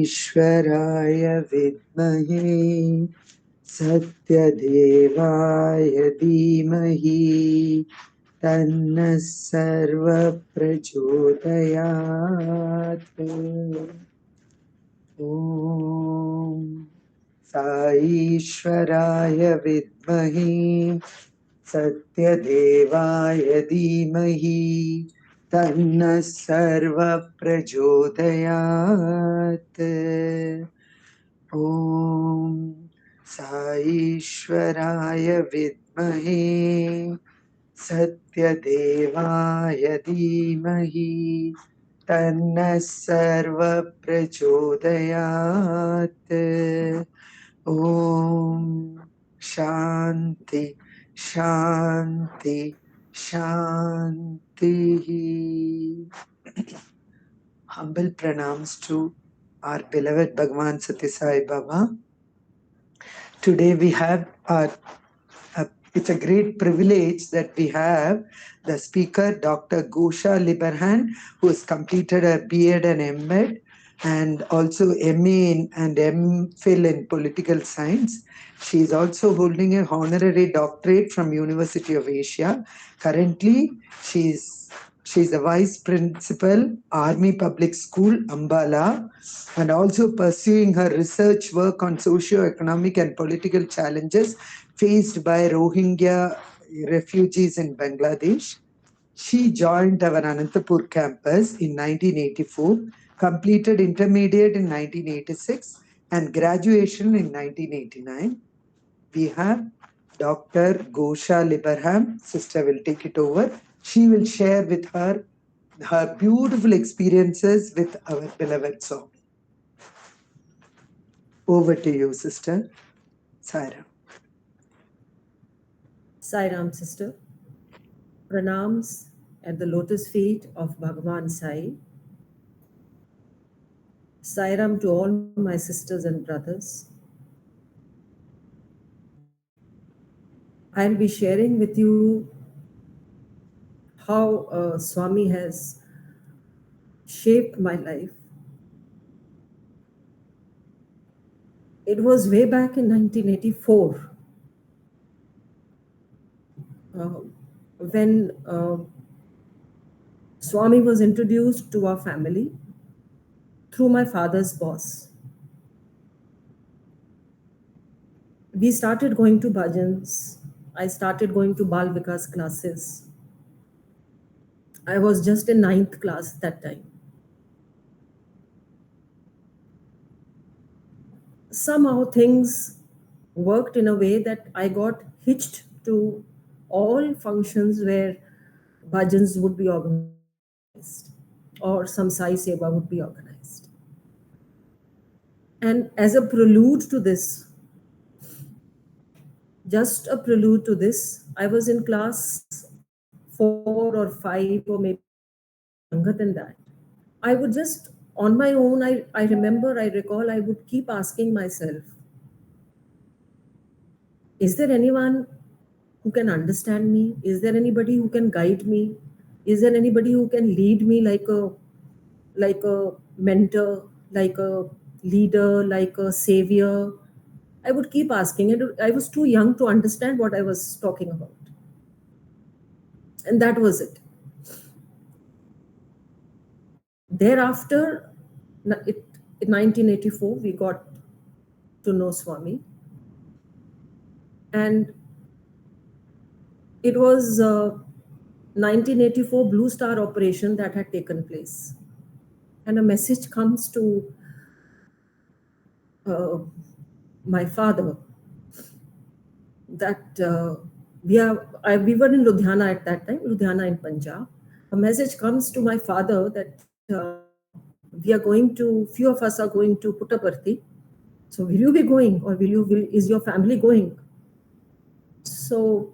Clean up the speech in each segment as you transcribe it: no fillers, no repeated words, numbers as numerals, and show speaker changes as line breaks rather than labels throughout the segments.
साईश्वराय विद्महे सत्यदेवाय धीमहि तन्नः सर्वः प्रचोदयात्। ॐ साईश्वराय विद्महे सत्यदेवाय धीमहि तन्नः सर्वः प्रचोदयात्। ॐ साईश्वराय विद्महे सत्यदेवाय धीमहि तन्नः सर्वः प्रचोदयात्। ॐ शान्ति शान्ति शान्तिः. Humble pranams to our beloved Bhagawan Sathya Sai Baba. Today we have it's a great privilege that we have the speaker, Dr. Gosha Liberhan, who has completed her B.Ed and M.Ed and also MA and MPhil in political science. She is also holding a honorary doctorate from University of Asia. Currently, she's the Vice Principal, Army Public School, Ambala, and also pursuing her research work on socio-economic and political challenges faced by Rohingya refugees in Bangladesh. She joined our Anantapur campus in 1984, completed intermediate in 1986, and graduation in 1989. We have Dr. Gosha Liberhan. Sister will take it over. She will share with her beautiful experiences with our beloved song. Over to you, Sister. Sairam.
Sairam, sister. Pranams at the lotus feet of Bhagawan Sai. Sairam to all my sisters and brothers. I'll be sharing with you how Swami has shaped my life. It was way back in 1984 when Swami was introduced to our family through my father's boss. We started going to bhajans. I started going to Bal Vikas classes. I was just in 9th class that time. Somehow things worked in a way that I got hitched to all functions where bhajans would be organized or some Sai Seva would be organized. And as a prelude to this, just a prelude to this, I was in class 4 or 5 or maybe younger than that. I would just, on my own, I recall, I would keep asking myself, is there anyone who can understand me? Is there anybody who can guide me? Is there anybody who can lead me like a mentor, like a leader, like a savior? I would keep asking, and I was too young to understand what I was talking about. And that was it. Thereafter, in 1984, we got to know Swami. And it was 1984 Blue Star operation that had taken place. And a message comes to my father that we were in Ludhiana at that time, Ludhiana in Punjab. A message comes to my father that few of us are going to Puttaparthi. So will you be going, or is your family going? So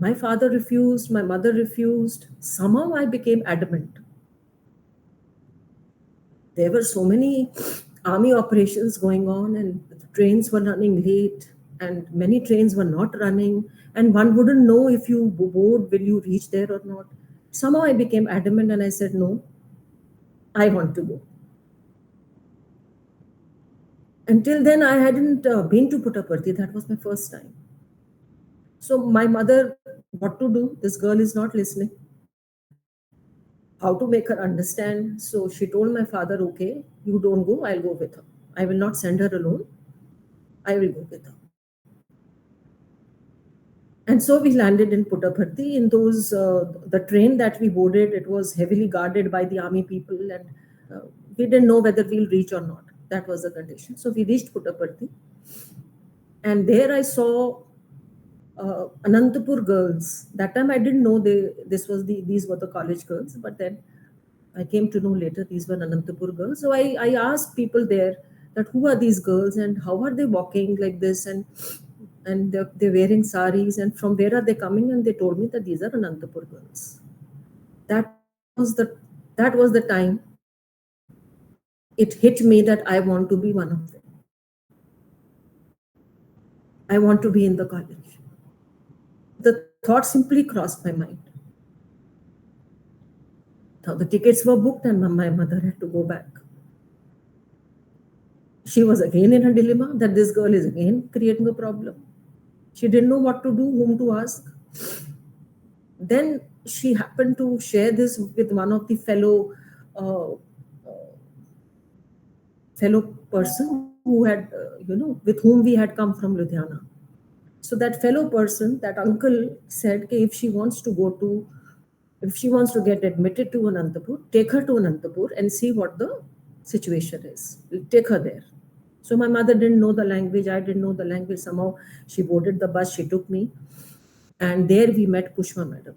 My father refused, my mother refused. Somehow I became adamant. There were so many army operations going on, and the trains were running late, and many trains were not running, and one wouldn't know if you board, will you reach there or not. Somehow I became adamant and I said, no, I want to go. Until then, I hadn't been to Puttaparthi. That was my first time. So my mother, what to do? This girl is not listening. How to make her understand? So she told my father, okay, you don't go, I'll go with her. I will not send her alone. I will go with her. And so we landed in Puttaparthi. In those, the train that we boarded, it was heavily guarded by the army people, and we didn't know whether we'll reach or not. That was the condition. So we reached Puttaparthi, and there I saw Anantapur girls. That time I didn't know these were the college girls, but then I came to know later these were Anantapur girls. So I asked people there that who are these girls and how are they walking like this, and they're wearing saris, and from where are they coming, and they told me that these are Anantapur girls. That was the time it hit me that I want to be one of them. I want to be in the college. The thought simply crossed my mind. Now the tickets were booked and my mother had to go back. She was again in a dilemma that this girl is again creating a problem. She didn't know what to do, whom to ask. Then she happened to share this with one of the fellow person who had, with whom we had come from Ludhiana. So that fellow person, that uncle said, if she wants to get admitted to Anantapur, take her to Anantapur and see what the situation is. Take her there. So my mother didn't know the language. I didn't know the language. Somehow she boarded the bus. She took me. And there we met Pushpa madam.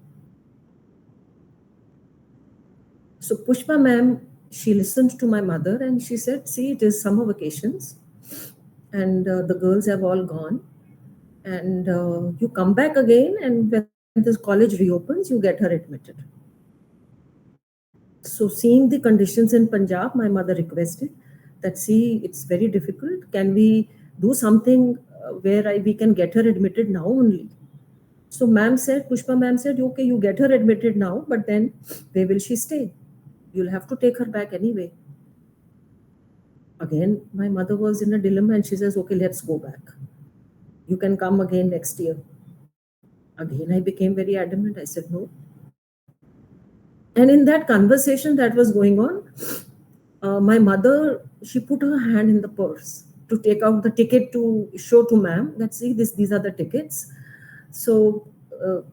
So Pushpa ma'am, she listened to my mother and she said, see, it is summer vacations and the girls have all gone. And you come back again, and when this college reopens, you get her admitted. So seeing the conditions in Punjab, my mother requested that, see, it's very difficult. Can we do something where we can get her admitted now only? So Pushpa ma'am said, okay, you get her admitted now, but then where will she stay? You'll have to take her back anyway. Again, my mother was in a dilemma and she says, okay, let's go back. You can come again next year. Again, I became very adamant. I said, no. And in that conversation that was going on, my mother, she put her hand in the purse to take out the ticket to show to ma'am that, see, these are the tickets. So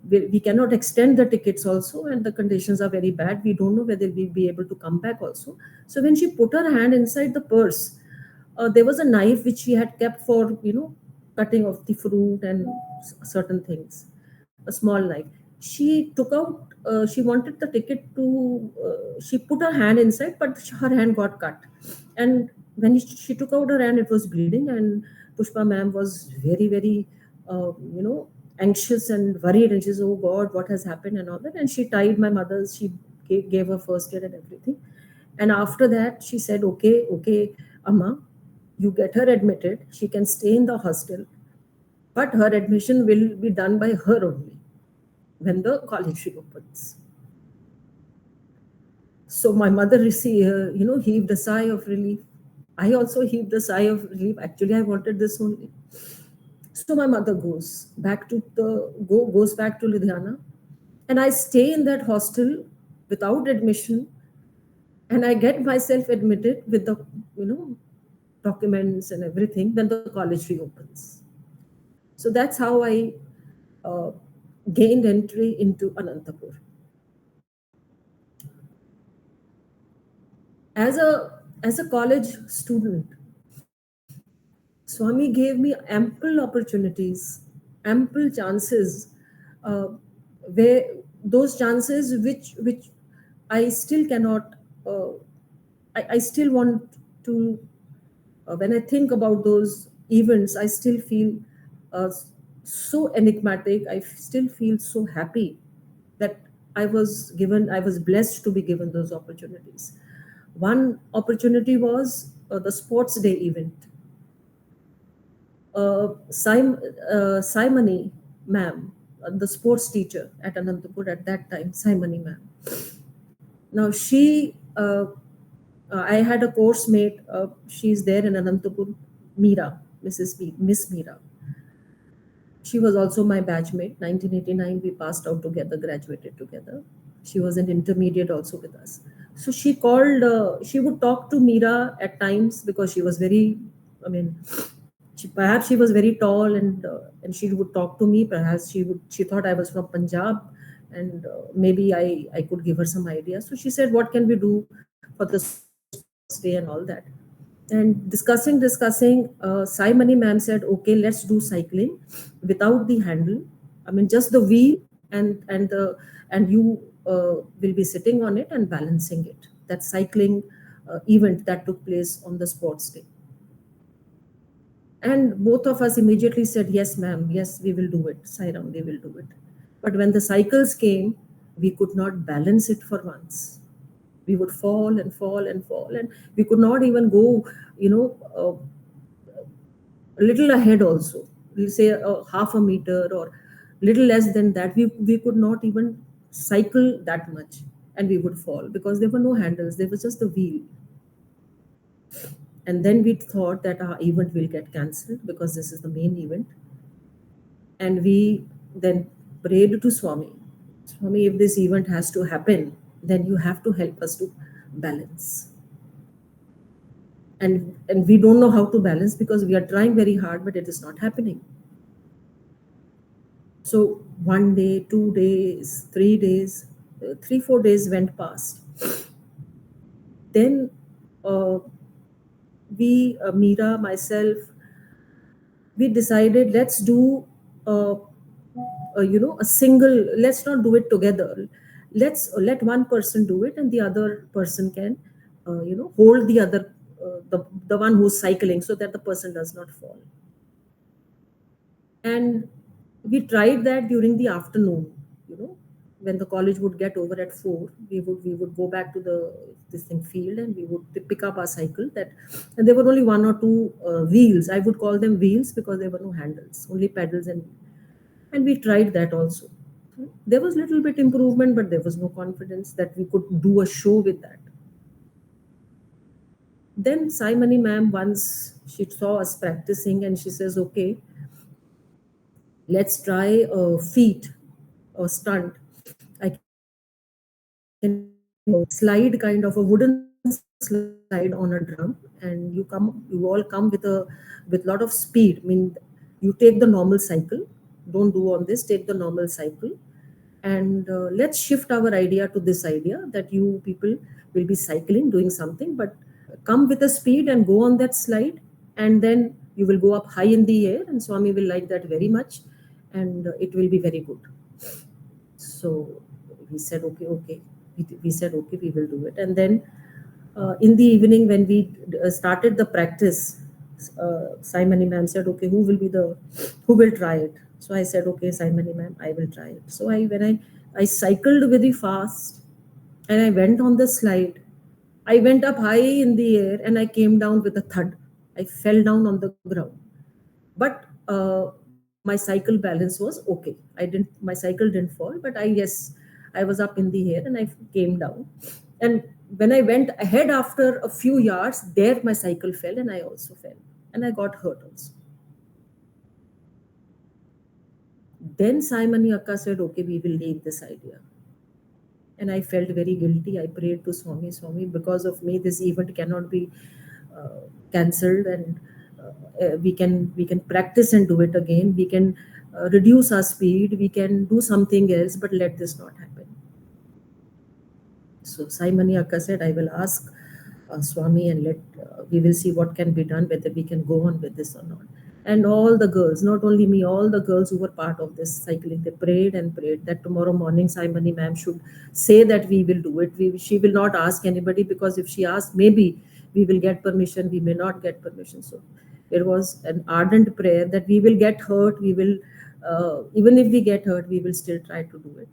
we cannot extend the tickets also, and the conditions are very bad. We don't know whether we'll be able to come back also. So when she put her hand inside the purse, there was a knife which she had kept for, cutting of the fruit and certain things, a small knife. She took out, she wanted the ticket to, she put her hand inside, but her hand got cut. And when she took out her hand, it was bleeding, and Pushpa ma'am was very, very, anxious and worried. And she said, oh God, what has happened and all that. And she tied my mother's, she gave her first aid and everything. And after that, she said, okay, Amma, you get her admitted. She can stay in the hostel, but her admission will be done by her only when the college reopens. So my mother heaved a sigh of relief. I also heaved a sigh of relief. Actually, I wanted this only. So my mother goes back to Ludhiana, and I stay in that hostel without admission, and I get myself admitted with the documents and everything when the college reopens. So that's how I uh, gained entry into Anantapur. As a college student, Swami gave me ample opportunities, ample chances, uh, where those chances which I still cannot. I still want to. When I think about those events, I still feel so enigmatic. I still feel so happy that I was blessed to be given those opportunities. One opportunity was the sports day event. Simony ma'am, the sports teacher at Anantapur at that time, Simony ma'am. Now I had a course mate. She's there in Anantapur, Meera, Miss Meera. She was also my batchmate. 1989, we passed out together, graduated together. She was an intermediate also with us. So she called. She would talk to Meera at times because she was very. I mean, perhaps she was very tall, and she would talk to me. Perhaps she thought I was from Punjab, and maybe I could give her some ideas. So she said, "What can we do for the sports day and all that?" And discussing, Sai Mani ma'am said, "Okay, let's do cycling without the handle. I mean, just the wheel, and you will be sitting on it and balancing it." That cycling event that took place on the sports day. And both of us immediately said, "Yes, ma'am. Yes, we will do it. Sairam, we will do it." But when the cycles came, we could not balance it for once. We would fall and fall and fall, and we could not even go, you know, a little ahead also. We'll say half a meter or little less than that. We could not even cycle that much, and we would fall because there were no handles. There was just the wheel. And then we thought that our event will get cancelled because this is the main event. And we then prayed to Swami. Swami, if this event has to happen, then you have to help us to balance. And we don't know how to balance because we are trying very hard, but it is not happening. So 1 day, 2 days, 3 days, 3, 4 days went past. Then Meera, myself, we decided, let's do a single. Let's not do it together. Let's let one person do it, and the other person can hold the other, the one who's cycling, so that the person does not fall. And we tried that during the afternoon. When the college would get over at 4, we would go back to the this thing field, and we would pick up our cycle. And there were only one or two wheels. I would call them wheels because there were no handles, only pedals. And we tried that also. There was little bit improvement, but there was no confidence that we could do a show with that. Then Simony ma'am, once she saw us practicing, and she says, "Okay, let's try a feat or stunt. I can give you a slide, kind of a wooden slide on a drum, and you all come with lot of speed. I mean, you take the normal cycle. Don't do on this. Take the normal cycle, and let's shift our idea to this idea that you people will be cycling, doing something, but come with a speed and go on that slide, and then you will go up high in the air, and Swami will like that very much, and it will be very good." So we said, okay. We said, okay, we will do it. And then in the evening, when we started the practice, Simony ma'am said, "Okay, who will try it?" So I said, "Okay, Simony ma'am, I will try it." So I cycled very fast, and I went on the slide. I went up high in the air, and I came down with a thud. I fell down on the ground. But my cycle balance was okay. My cycle didn't fall, but I was up in the air, and I came down. And when I went ahead after a few yards, there my cycle fell, and I also fell, and I got hurt also. Then Simony Akka said, "Okay, we will leave this idea." And I felt very guilty. I prayed to Swami, "Swami, because of me, this event cannot be cancelled, and we can practice and do it again. We can reduce our speed. We can do something else, but let this not happen." So Simony Akka said, "I will ask Swami, and we will see what can be done, whether we can go on with this or not." And all the girls, not only me, all the girls who were part of this cycling, they prayed and prayed that tomorrow morning Simony ma'am should say that we will do it. She will not ask anybody, because if she asks, maybe we will get permission, we may not get permission. So it was an ardent prayer that we will get hurt, we will Even if we get hurt, we will still try to do it.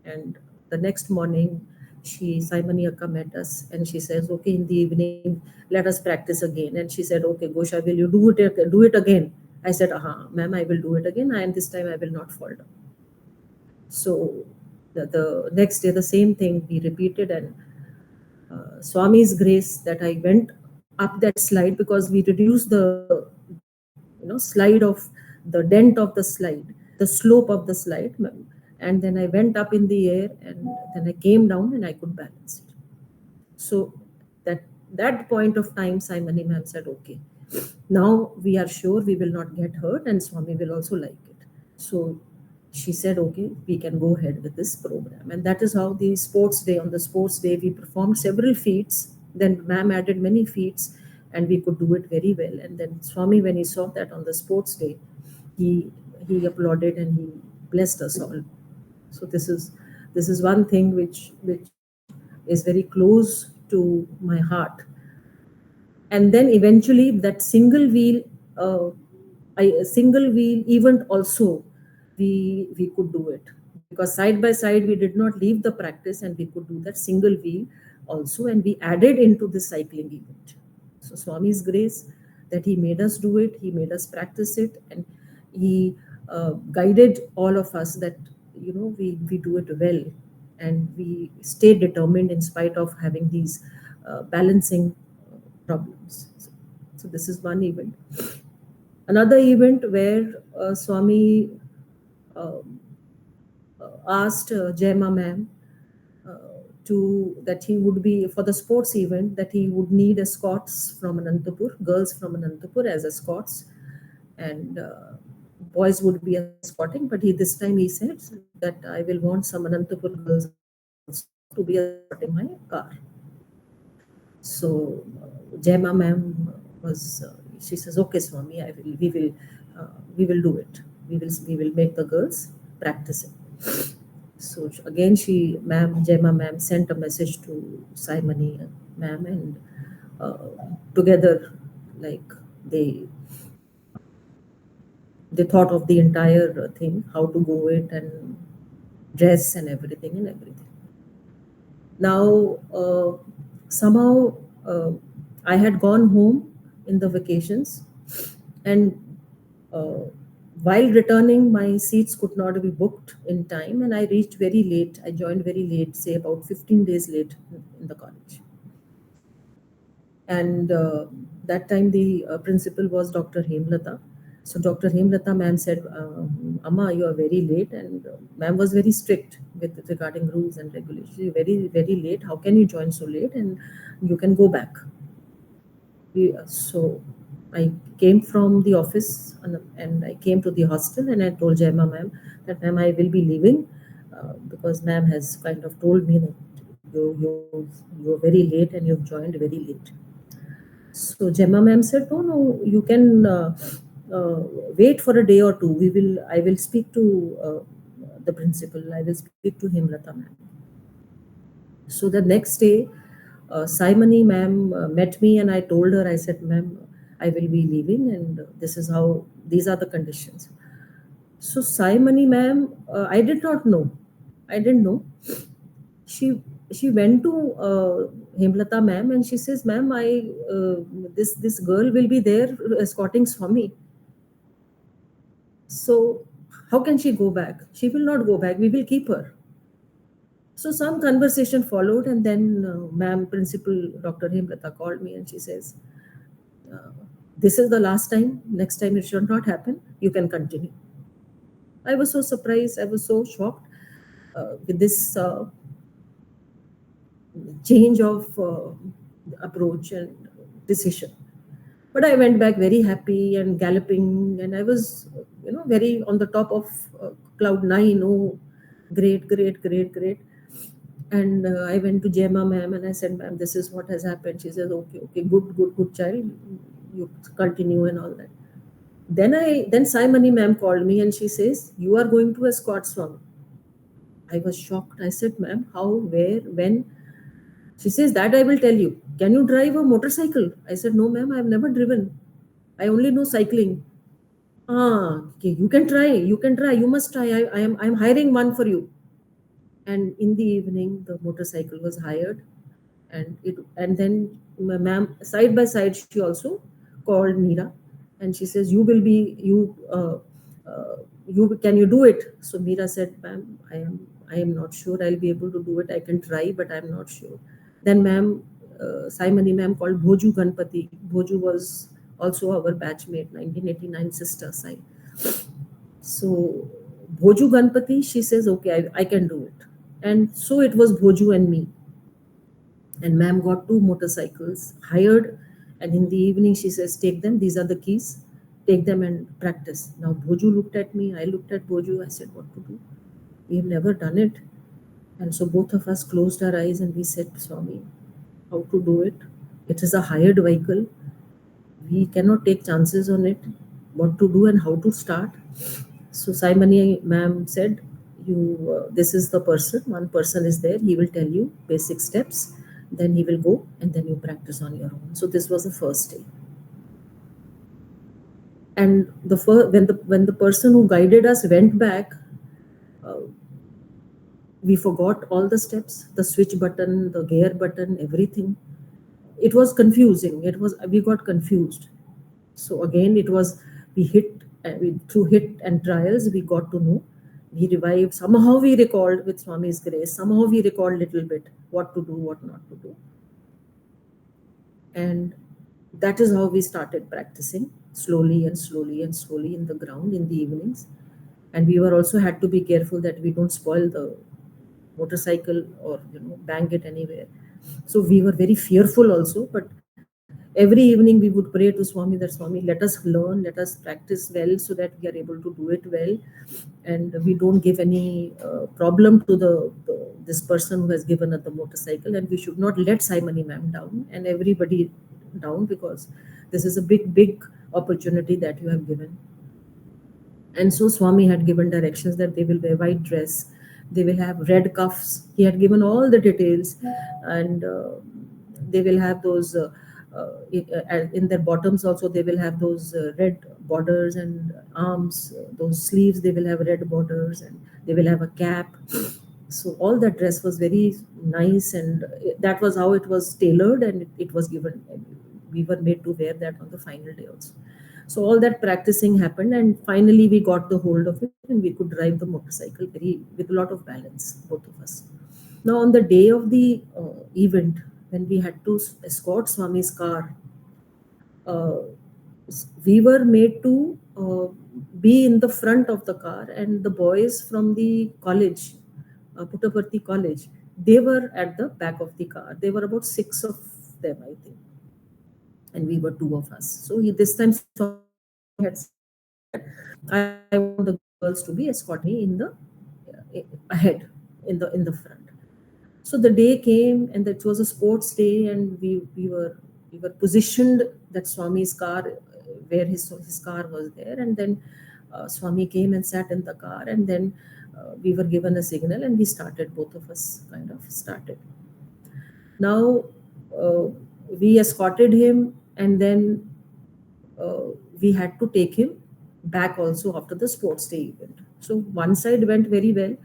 And the next morning, Simon Akka met us and she says, okay, in the evening, let us practice again. And she said, okay, Gosha, will you do it again? I said, ma'am, I will do it again. And this time I will not fall down. So the next day, the same thing we repeated, and Swami's grace that I went up that slide, because we reduced the slide of the dent of the slide, the slope of the slide, and then I went up in the air, and then I came down and I could balance it. So that that point of time, Simon Ma'am said, okay, now we are sure we will not get hurt, and Swami will also like it. So she said, okay, we can go ahead with this program. And that is how the sports day, on the sports day, we performed several feats. Then ma'am added many feats, and we could do it very well. And then Swami, when he saw that on the sports day, he he applauded and he blessed us all. So this is one thing which is very close to my heart. And then eventually that uh, single wheel event also, we could do it, because side by side we did not leave the practice, and we could do that single wheel also, and we added into the cycling event. So Swami's grace that he made us do it, he made us practice it, and he guided all of us that we do it well, and we stay determined in spite of having these balancing problems. So this is one event. Another event where Swami um, asked Jema ma'am to that he would be for the sports event, that he would need escorts from Anantapur, girls from Anantapur as escorts, and boys would be escorting. But this time he said that I will want some Anantapur girls also to be escorting my car. So Jema ma'am she says, okay, Swami, we will do it. We will make the girls practice it. So again, Jema ma'am sent a message to Simoni ma'am, and together, like they they thought of the entire thing, how to go it, and dress and everything. Now, somehow, I had gone home in the vacations, and uh, while returning, my seats could not be booked in time, and I reached very late. I joined very late, say about 15 days late in the college. And that time, the principal was Dr. Hemlata. So Dr. Hemlata ma'am said, Amma, you are very late. And ma'am was very strict with regarding rules and regulations. You're very, very late. How can you join so late? And you can go back. So I came from the office, and I came to the hostel, and I told Jema ma'am that, ma'am, I will be leaving, because ma'am has kind of told me that you're very late and you've joined very late. So Gemma ma'am said, no, you can wait for a day or two. I will speak to the principal. I will speak to Hemlata ma'am. So the next day, Simoni ma'am met me, and I told her, I said, ma'am, I will be leaving, and these are the conditions. So Simoni ma'am, I did not know. I didn't know. She she went to Hemlata ma'am, and she says, ma'am, this girl will be there escorting Swami. So how can she go back? She will not go back. We will keep her. So some conversation followed, and then ma'am, principal Dr. Hemlata called me, and she says, uh, this is the last time. Next time it should not happen. You can continue. I was so surprised. I was so shocked with this change of approach and decision. But I went back very happy and galloping, and I was, very on the top of cloud nine. Oh, great, great, great, great. And I went to Jema ma'am, and I said, ma'am, this is what has happened. She says, okay, okay, good, good, good child. You continue and all that. Then Simoni ma'am called me, and she says, you are going to escort Swami. I was shocked. I said, ma'am, how, where, when? She says, that I will tell you. Can you drive a motorcycle? I said, no, ma'am, I have never driven. I only know cycling. Okay, you can try, you must try. I'm hiring one for you. And in the evening, the motorcycle was hired, and then ma'am side by side she also called Meera, and she says, you will be you can you do it? So Meera said, ma'am, I am not sure I'll be able to do it. I can try, but I'm not sure. Then ma'am, Saimani ma'am called Bhoju Ganpati. Bhoju was also our batchmate, 1989 sister Sai. So Bhoju Ganpati, she says, okay, I can do it. And so it was Bhoju and me. And ma'am got two motorcycles hired. And in the evening, she says, take them. These are the keys. Take them and practice. Now Bhoju looked at me. I looked at Bhoju. I said, what to do? We have never done it. And so both of us closed our eyes and we said, Swami, how to do it? It is a hired vehicle. We cannot take chances on it. What to do and how to start? So Saimani ma'am said, "You, this is the person. One person is there. He will tell you basic steps. Then he will go, and then you practice on your own." So this was the first day. And when the person who guided us went back, uh, we forgot all the steps, the switch button, the gear button, everything. It was confusing. We got confused. So again, it was we hit through hit and trials we got to know. We revived. Somehow we recalled with Swami's grace. Somehow we recalled little bit what to do, what not to do, and that is how we started practicing slowly and slowly and slowly in the ground in the evenings. And we were also had to be careful that we don't spoil the motorcycle or bang it anywhere. So we were very fearful also, but every evening we would pray to Swami that Swami, let us learn, let us practice well so that we are able to do it well, and we don't give any problem to this person who has given us the motorcycle, and we should not let Simony ma'am down and everybody down, because this is a big opportunity that you have given. And so Swami had given directions that they will wear white dress, they will have red cuffs. He had given all the details, and they will have those. In their bottoms also they will have those red borders, and arms, those sleeves, they will have red borders, and they will have a cap. So all that dress was very nice, and that was how it was tailored, and it was given. We were made to wear that on the final day also. So all that practicing happened, and finally we got the hold of it, and we could drive the motorcycle very with a lot of balance, both of us. Now on the day of the event, when we had to escort Swami's car, uh, we were made to be in the front of the car, and the boys from the college, Puttaparthi College, they were at the back of the car. There were about six of them, I think, and we were two of us. So this time Swami had said that I want the girls to be escorting me in the ahead, in the front. So the day came, and it was a sports day, and we were positioned that Swami's car, where his car was there, and then Swami came and sat in the car, and then we were given a signal, and we started. Both of us kind of started. Now uh, we escorted him, and then uh, we had to take him back also after the sports day event. So one side went very well.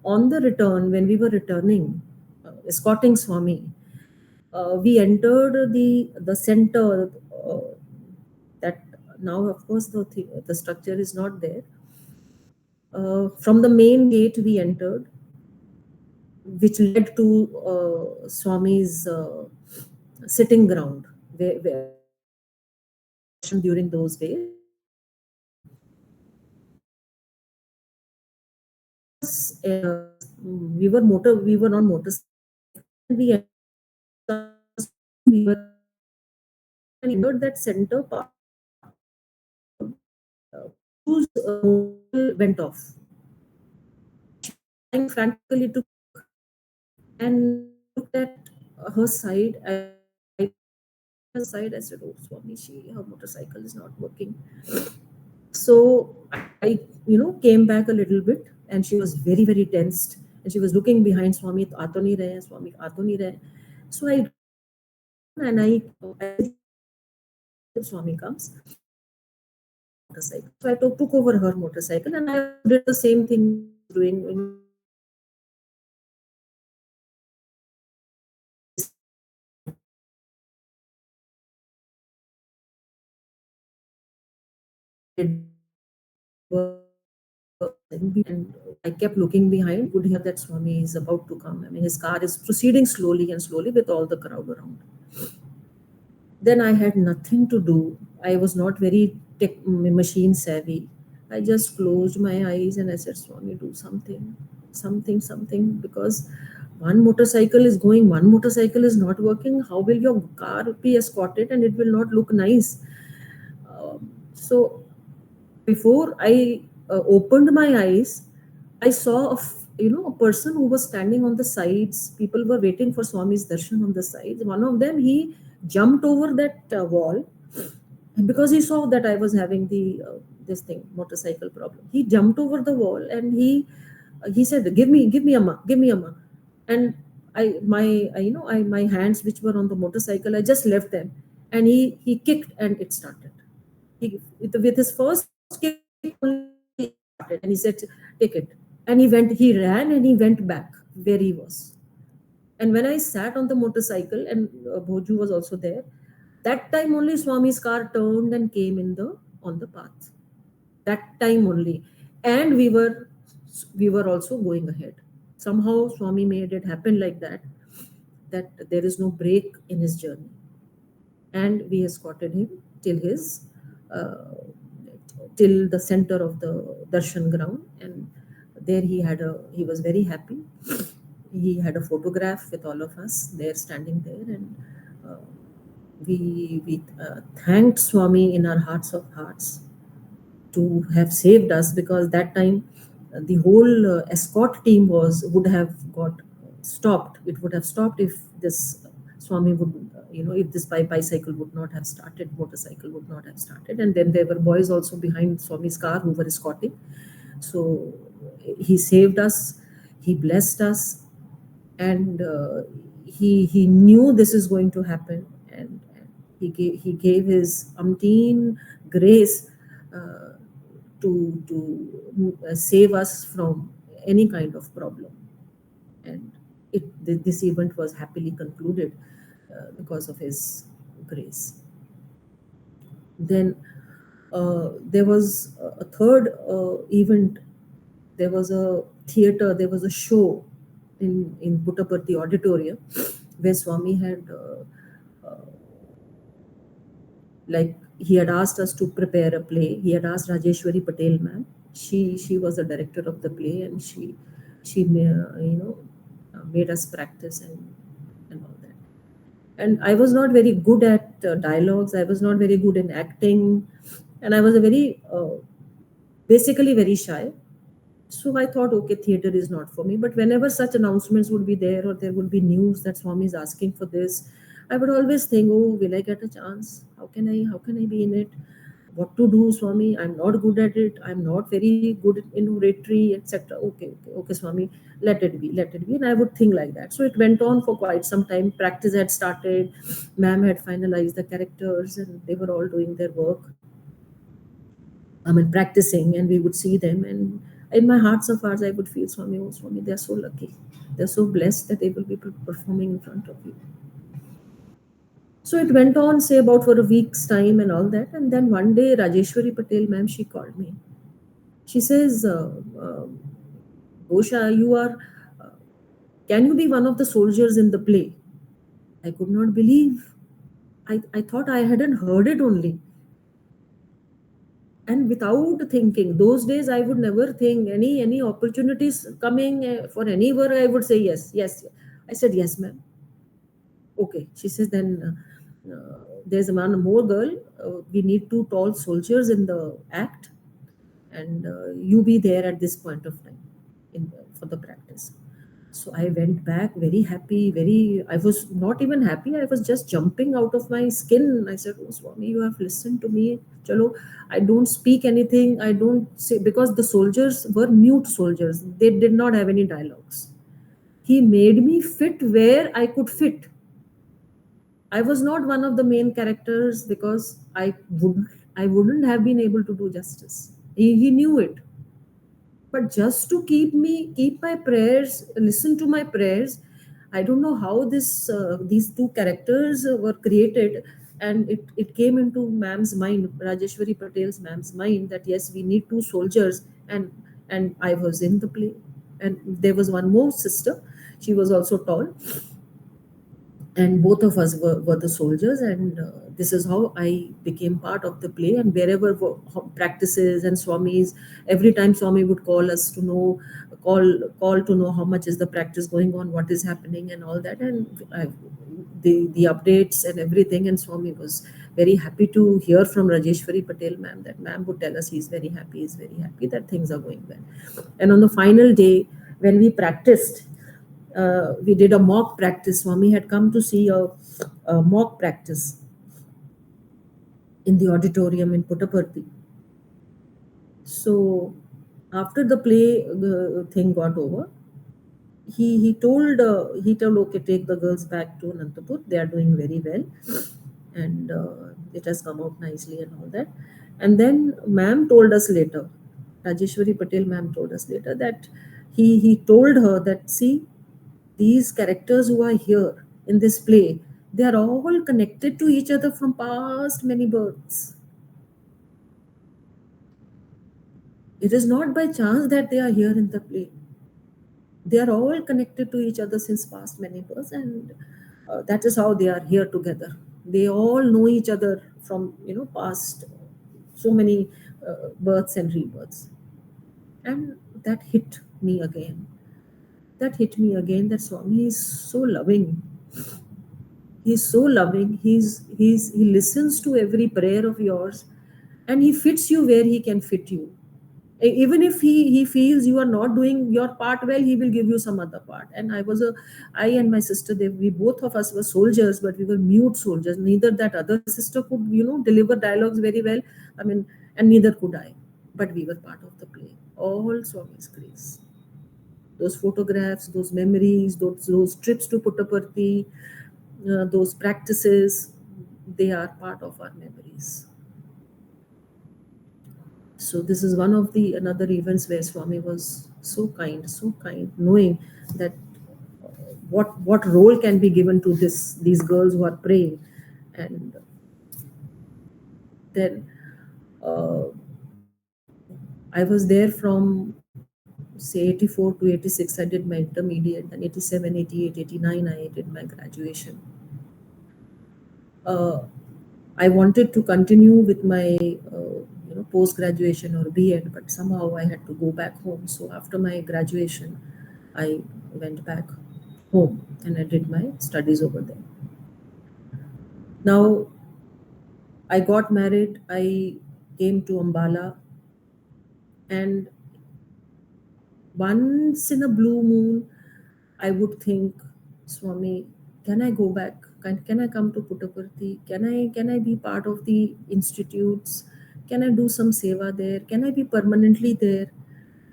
On the return, when we were returning, escorting Swami, we entered the center. That now, of course, the structure is not there. From the main gate, we entered, which led to Swami's sitting ground, where Swami used to give darshan during those days. We were on motorcycles, and we entered that center park. And when we entered that center park, Bhoju's motorcycle went off. She was trying frantically to kick, and I looked at her side. I looked at her side. I said, "Oh, Swami, her motorcycle is not working." So I came back a little bit, and she was very, very tensed, and she was looking behind Swami. "Aato nahi rahe, Swami, aato nahi rahe." So I ran, and I said, "You wait till Swami comes." motorcycle. So I took over her motorcycle, and I also did the same thing she was doing. You know, and I kept looking behind. Could hear that Swami is about to come. I mean, his car is proceeding slowly and slowly with all the crowd around. Then I had nothing to do. I was not very machine savvy. I just closed my eyes and I said, Swami, do something, something, something. Because one motorcycle is going, one motorcycle is not working. How will your car be escorted and it will not look nice? So before I opened my eyes, I saw a person who was standing on the sides. People were waiting for Swami's darshan on the sides. One of them, he jumped over that wall, and because he saw that I was having the this thing motorcycle problem, he jumped over the wall and he said, give me amma, give me amma." And my hands which were on the motorcycle, I just left them, and he kicked and it started. With his first kick only started, and he said, take it. And he ran and he went back where he was. And when I sat on the motorcycle, and Bhoju was also there, that time only Swami's car turned and came on the path. That time only. And we were also going ahead. Somehow Swami made it happen like that there is no break in his journey. And we escorted him till his uh, till the center of the darshan ground, and there he was very happy. He had a photograph with all of us there standing there, and uh, we thanked Swami in our hearts of hearts to have saved us, because that time the whole escort team would have got stopped. It would have stopped if this Swami would, if this bicycle would not have started, motorcycle would not have started. And then there were boys also behind Swami's car who were escorting. So he saved us, he blessed us, and he knew this is going to happen, and he gave his umpteen grace uh, to save us from any kind of problem. And this event was happily concluded because of his grace. Then there was a third event. There was a theater, there was a show in Puttaparthi auditorium, where Swami had like he had asked us to prepare a play. He had asked Rajeshwari Patel ma'am. She was the director of the play, and she made us practice and all that. And I was not very good at dialogues. I was not very good in acting, and I was a very basically very shy. So I thought, okay, theater is not for me. But whenever such announcements would be there, or there would be news that Swami is asking for this, I would always think, oh, will I get a chance? How can I be in it? What to do, Swami? I'm not good at it. I'm not very good in oratory, etc. Okay, Swami, let it be. And I would think like that. So it went on for quite some time. Practice had started. Ma'am had finalized the characters, and they were all doing their work. I mean, practicing, and we would see them. And in my hearts of hearts, I would feel, Swami, oh, Swami, they're so lucky. They're so blessed that they will be performing in front of you. So it went on, say, about for a week's time and all that. And then one day, Rajeshwari Patel, ma'am, she called me. She says, Gosha, can you be one of the soldiers in the play? I could not believe. I thought I hadn't heard it only. And without thinking, those days I would never think any opportunities coming for any work, I would say yes, yes. I said yes, ma'am. Okay, she says, then there's a man, more girl, we need two tall soldiers in the act, and you be there at this point of time for the practice. So I went back very happy, I was not even happy, I was just jumping out of my skin. I said, oh, Swami, you have listened to me. Chalo, I don't speak anything. I don't say, because the soldiers were mute soldiers. They did not have any dialogues. He made me fit where I could fit. I was not one of the main characters because I wouldn't I wouldn't have been able to do justice. He knew it. But just to keep my prayers, listen to my prayers. I don't know how these two characters were created, and it came into ma'am's mind, Rajeshwari Patel's ma'am's mind, that yes, we need two soldiers, and I was in the play. And there was one more sister. She was also tall, and both of us were the soldiers, and this is how I became part of the play. And wherever practices and swamis, every time swami would call us to know, call to know how much is the practice going on, what is happening, and all that. And the updates and everything, and swami was very happy to hear from Rajeshwari Patel ma'am, that ma'am would tell us he's very happy that things are going well. And on the final day, when we practiced, we did a mock practice. Swami had come to see a mock practice in the auditorium in Puttaparthi. So after the play thing got over, he told, okay, take the girls back to Anantapur. They are doing very well, and it has come out nicely and all that. And then ma'am told us later, Rajeshwari Patel ma'am told us later that he told her that, see, these characters who are here in this play, they are all connected to each other from past many births. It is not by chance that they are here in the play. They are all connected to each other since past many births, and that is how they are here together. They all know each other from past so many births and rebirths. And that hit me again. That hit me again. That Swami is so loving. He's so loving. He listens to every prayer of yours, and he fits you where he can fit you. Even if he feels you are not doing your part well, he will give you some other part. And I and my sister, we both of us were soldiers, but we were mute soldiers. Neither that other sister could deliver dialogues very well. I mean, and neither could I. But we were part of the play. All Swami's grace. Those photographs, those memories, those trips to Puttaparthi, those practices, they are part of our memories. So this is one of the another events where Swami was so kind, knowing that what role can be given to these girls who are praying. And then uh, I was there from say 84 to 86. I did my intermediate, and 87, 88, 89 I did my graduation. uh, I wanted to continue with my post graduation or B.Ed, but somehow I had to go back home. So after my graduation, I went back home and I did my studies over there. Now I got married. I came to Ambala, and once in a blue moon, I would think, Swami, can I go back? Can I come to Puttaparthi? Can I be part of the institutes? Can I do some seva there? Can I be permanently there?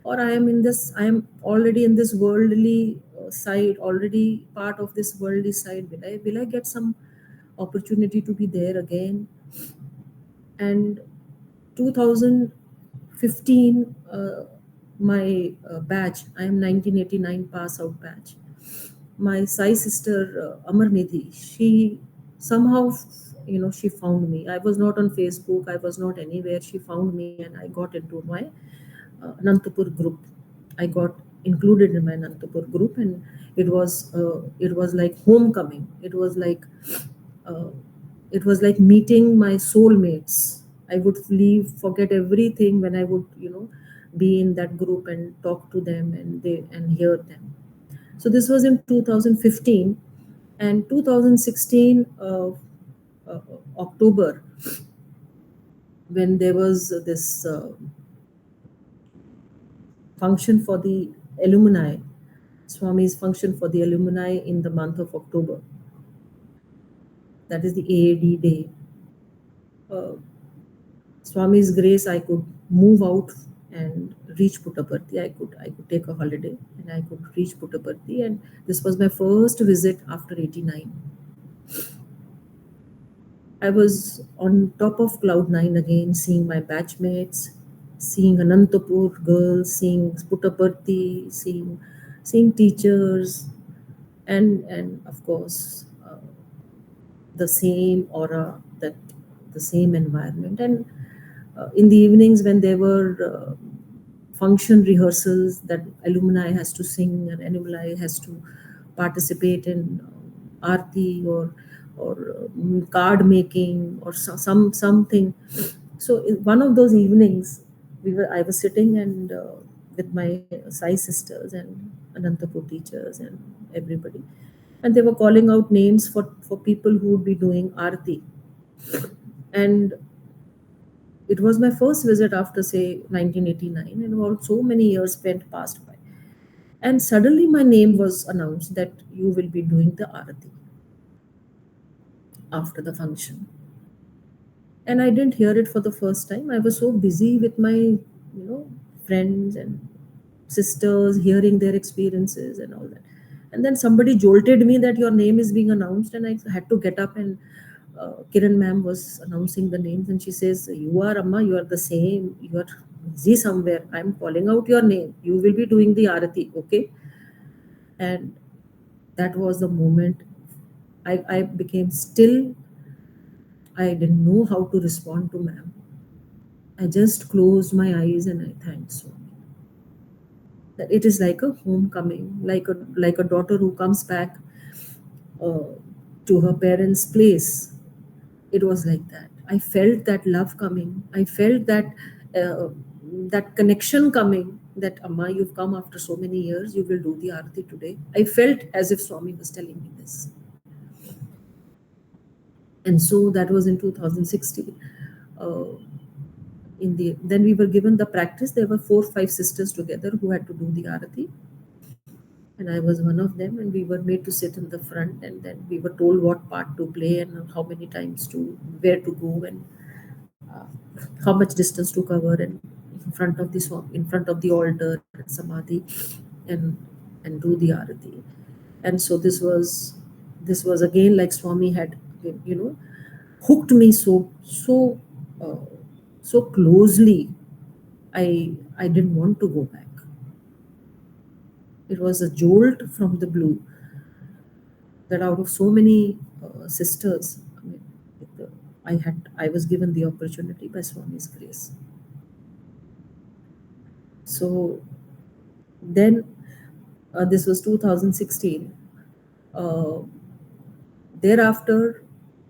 Or I am already in this worldly side, already part of this worldly side. Will I get some opportunity to be there again? And 2015, my batch, I am 1989 pass out batch. My Sai sister, Amar Nidhi, she somehow, she found me. I was not on Facebook, I was not anywhere. She found me, and I got into my Anantapur group. I got included in my Anantapur group, and it was like homecoming. Uh, it was like meeting my soulmates. I would leave, forget everything when I would, be in that group and talk to them and hear them. So this was in 2015, and 2016 October, when there was this function for the alumni, Swami's function for the alumni in the month of October. That is the AAD day. Uh, Swami's grace, I could move out and reach Puttaparthi. I could take a holiday and I could reach Puttaparthi, and this was my first visit after 89. I was on top of cloud nine again, seeing my batchmates, seeing Anantapur girls, seeing Puttaparthi, seeing teachers, and of course the same aura, that the same environment. And in the evenings when there were function rehearsals that alumni has to sing and alumni has to participate in aarti or card making or something. So in one of those evenings, I was sitting and with my Sai sisters and Anantapur teachers and everybody, and they were calling out names for people who would be doing aarti. And it was my first visit after, say, 1989, and about so many years spent passed by. And suddenly my name was announced that you will be doing the arati after the function. And I didn't hear it for the first time. I was so busy with my, friends and sisters, hearing their experiences and all that. And then somebody jolted me that your name is being announced, and I had to get up. And Kiran ma'am was announcing the names, and she says, "You are Amma, you are the same, you are busy somewhere. I'm calling out your name. You will be doing the arati, okay?" And that was the moment I became still. I didn't know how to respond to ma'am. I just closed my eyes and I thanked Swami. That it is like a homecoming, like a daughter who comes back uh, to her parents' place. It was like that. I felt that love coming. I felt uh, that connection coming. That Amma, you've come after so many years. You will do the arati today. I felt as if Swami was telling me this. And so that was in 2016. Uh, then we were given the practice. There were 4 5 sisters together who had to do the arati, and I was one of them. And we were made to sit in the front, and then we were told what part to play and how many times to where to go and uh, how much distance to cover, and in front of the altar and samadhi, and and do the arati. And so this was again like Swami had, you know hooked me so uh, so closely. I didn't want to go back. It was a jolt from the blue that out of so many sisters, it, I was given the opportunity by Swami's grace. So then this was 2016. Uh, Thereafter,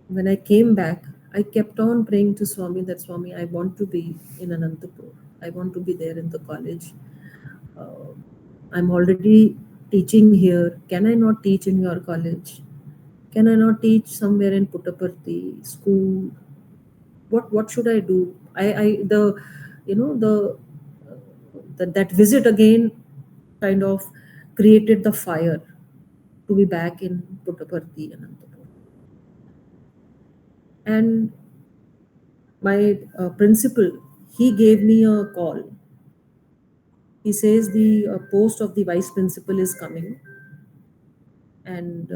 when I came back, I kept on praying to Swami that Swami, I want to be in Anantapur. I want to be there in the college. Uh, I'm already teaching here. Can I not teach in your college? Can I not teach somewhere in Puttaparthi school? What should I do? I the you know the that visit again kind of created the fire to be back in Puttaparthi Anantapur. And my principal, he gave me a call. He says the post of the vice principal is coming, and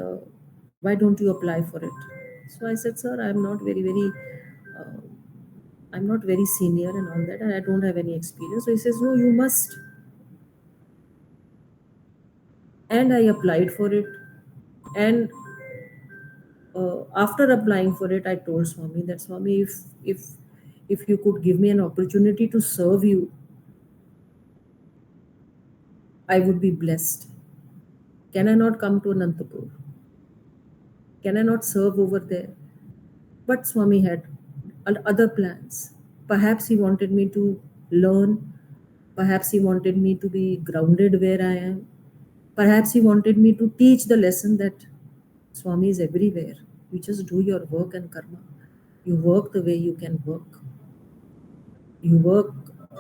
why don't you apply for it? So I said, sir, uh, I'm not very senior and all that, and I don't have any experience. So he says, no, you must. And I applied for it. And after applying for it, I told Swami that Swami, if you could give me an opportunity to serve you, I would be blessed. Can I not come to Anantapur? Can I not serve over there? But Swami had other plans. Perhaps he wanted me to learn. Perhaps he wanted me to be grounded where I am. Perhaps he wanted me to teach the lesson that Swami is everywhere. You just do your work and karma. You work the way you can work. You work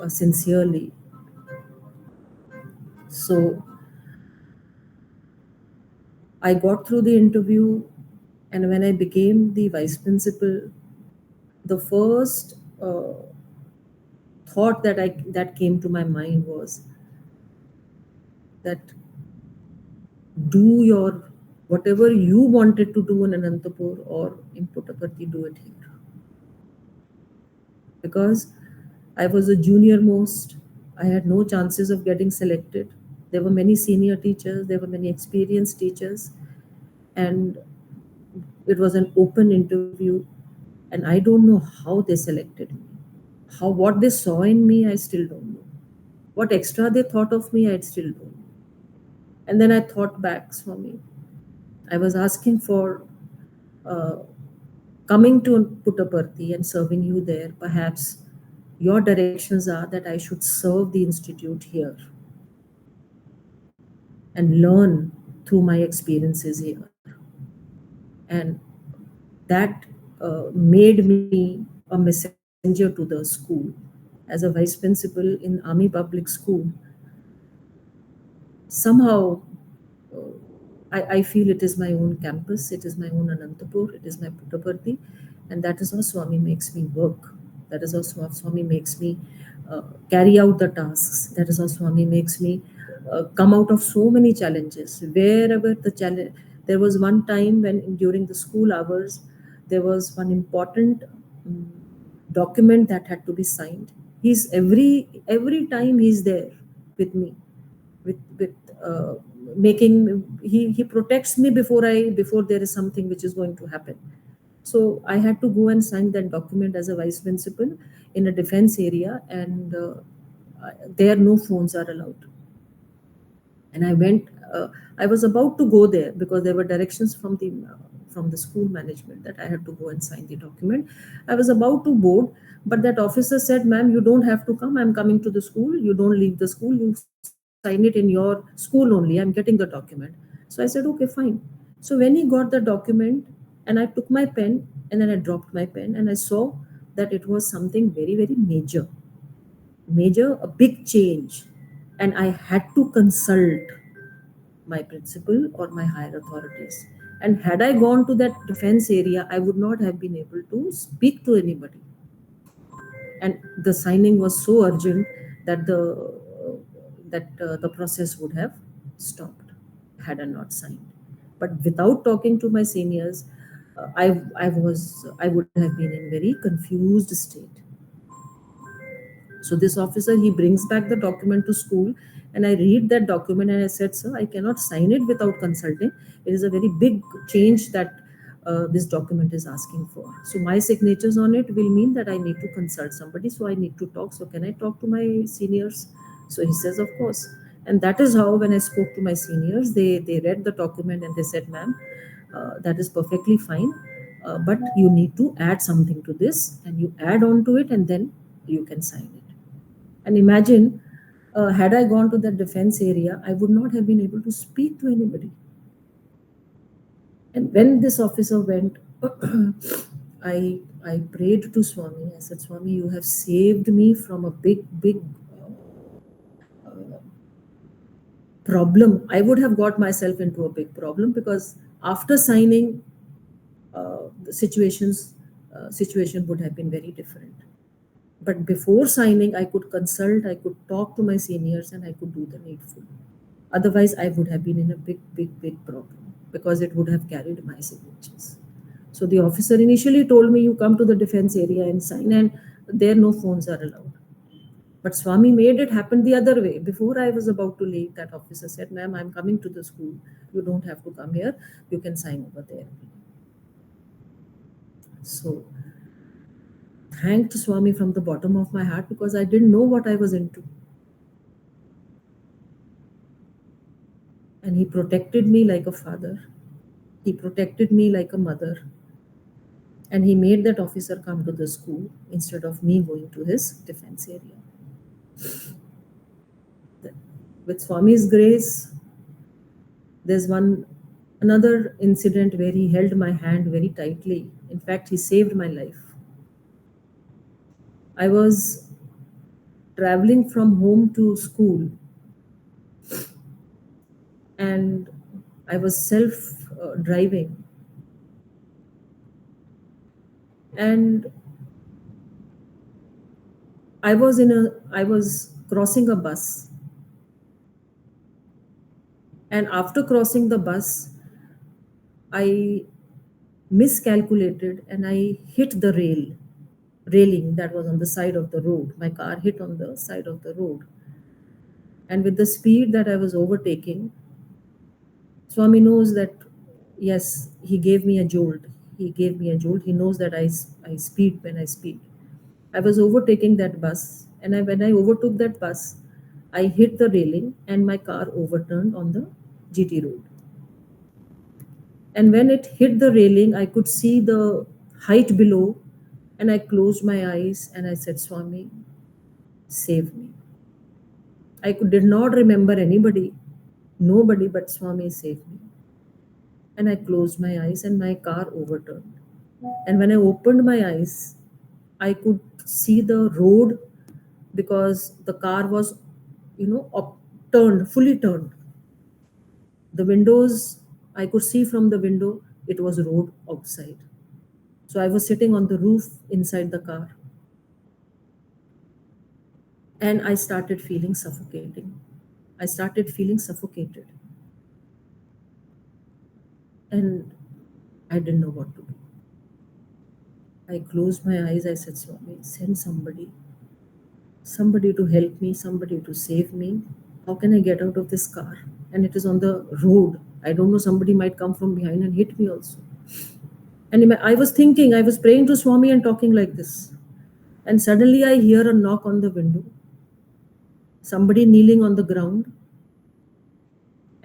sincerely. So I got through the interview, and when I became the vice principal, the first thought that came to my mind was that do your whatever you wanted to do in Anantapur or in Puttaparthi, do it here. because I was a junior most. I had no chances of getting selected. There were many senior teachers, there were many experienced teachers, and it was an open interview. And I don't know how they selected me. How what they saw in me, I still don't know. What extra they thought of me, I still don't know. And then I thought back, Swami. I was asking for uh, coming to Puttaparthi and serving you there. Perhaps your directions are that I should serve the institute here and learn through my experiences here. And that made me a messenger to the school. As a vice principal in Army Public School, somehow uh, I feel it is my own campus, it is my own Anantapur, it is my Puttaparthi, and that is how Swami makes me work. That is how Swami makes me carry out the tasks. That is how Swami makes me come out of so many challenges. Wherever the challenge, there was one time when during the school hours, there was one important um, document that had to be signed. He's every time he's there with me with uh, making he protects me before there is something which is going to happen. So I had to go and sign that document as a vice principal in a defense area, and there no phones are allowed. And I went. I was about to go there because there were directions from the school management that I had to go and sign the document. I was about to board, but that officer said, "Ma'am, you don't have to come. I'm coming to the school. You don't leave the school. You sign it in your school only. I'm getting the document." So I said, "Okay, fine." So when he got the document, and I took my pen, and then I dropped my pen, and I saw that it was something very, very major, a big change, and I had to consult my principal or my higher authorities. And had I gone to that defense area, I would not have been able to speak to anybody. And the signing was so urgent that the process would have stopped had I not signed. But without talking to my seniors, I would have been in very confused state. So this officer, he brings back the document to school, and I read that document, and I said, "Sir, I cannot sign it without consulting. It is a very big change that this document is asking for. So my signatures on it will mean that I need to consult somebody. So I need to talk. So can I talk to my seniors?" So he says, "Of course." And that is how, when I spoke to my seniors, they read the document and they said, "Ma'am, that is perfectly fine. But you need to add something to this, and you add on to it, and then you can sign it." And imagine, had I gone to that defense area, I would not have been able to speak to anybody. And when this officer went, I prayed to Swami. I said, "Swami, you have saved me from a big problem. I would have got myself into a big problem, because after signing, the situation would have been very different. But before signing, I could consult, I could talk to my seniors, and I could do the needful. Otherwise, I would have been in a big problem, because it would have carried my signatures." So the officer initially told me, "You come to the defense area and sign, and there no phones are allowed." But Swami made it happen the other way. Before I was about to leave, that officer said, "Ma'am, I'm coming to the school. You don't have to come here. You can sign over there." So thanked Swami from the bottom of my heart, because I didn't know what I was into. And he protected me like a father. He protected me like a mother. And he made that officer come to the school instead of me going to his defense area. With Swami's grace, there's another incident where he held my hand very tightly. In fact, he saved my life. I was traveling from home to school, and I was self driving, and I was crossing a bus, and after crossing the bus, I miscalculated and I hit the rail. railing that was on the side of the road. My car hit on the side of the road. And with the speed that I was overtaking, Swami knows that, yes, he gave me a jolt. He gave me a jolt. He knows that I speed when I speed. I was overtaking that bus, and when I overtook that bus, I hit the railing and my car overturned on the GT road. And when it hit the railing, I could see the height below, and I closed my eyes and I said, Swami, save me. Did not remember anybody, nobody but Swami saved me. And I closed my eyes and my car overturned. And when I opened my eyes, I could see the road because the car was, turned, fully turned. The windows, I could see from the window, it was road outside. So I was sitting on the roof inside the car and I started feeling suffocating. I started feeling suffocated and I didn't know what to do. I closed my eyes. I said, Swami, send somebody to help me, somebody to save me. How can I get out of this car? And it is on the road. I don't know, somebody might come from behind and hit me also. And I was thinking, I was praying to Swami and talking like this. And suddenly I hear a knock on the window. Somebody kneeling on the ground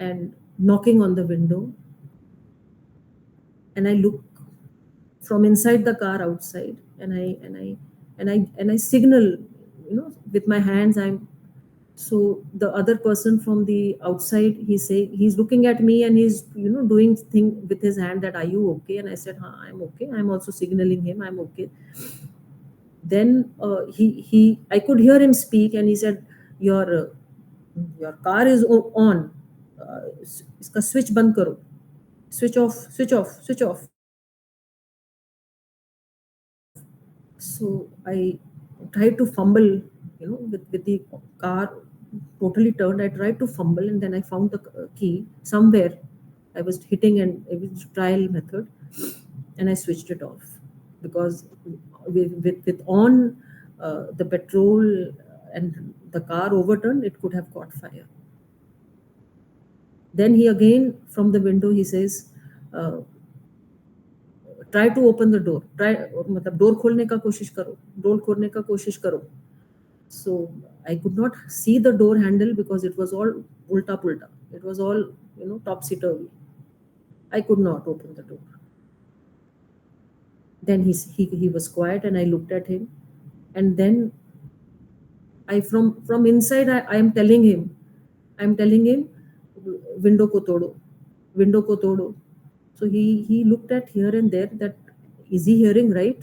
and knocking on the window. And I look from inside the car outside and I signal, with my hands. So the other person from the outside, he's looking at me and he's doing thing with his hand that, are you okay? And I said, I'm okay. I'm also signaling him, I'm okay. Then he I could hear him speak and he said, your car is on, iska switch band karo, switch off, switch off, switch off. So I tried to fumble, with the car totally turned. I tried to fumble and then I found the key somewhere. I was hitting and it was trial method and I switched it off because with on the petrol and the car overturned, it could have caught fire. Then he again from the window he says, uh, try to open the door, try मतलब door खोलने का कोशिश करो, door खोलने का कोशिश करो. So I could not see the door handle because it was all ulta pulta. It was all, topsy turvy. I could not open the door. Then he was quiet and I looked at him, and then I from inside I'm telling him, window ko todo, window ko todo. So he looked at here and there that, is he hearing right?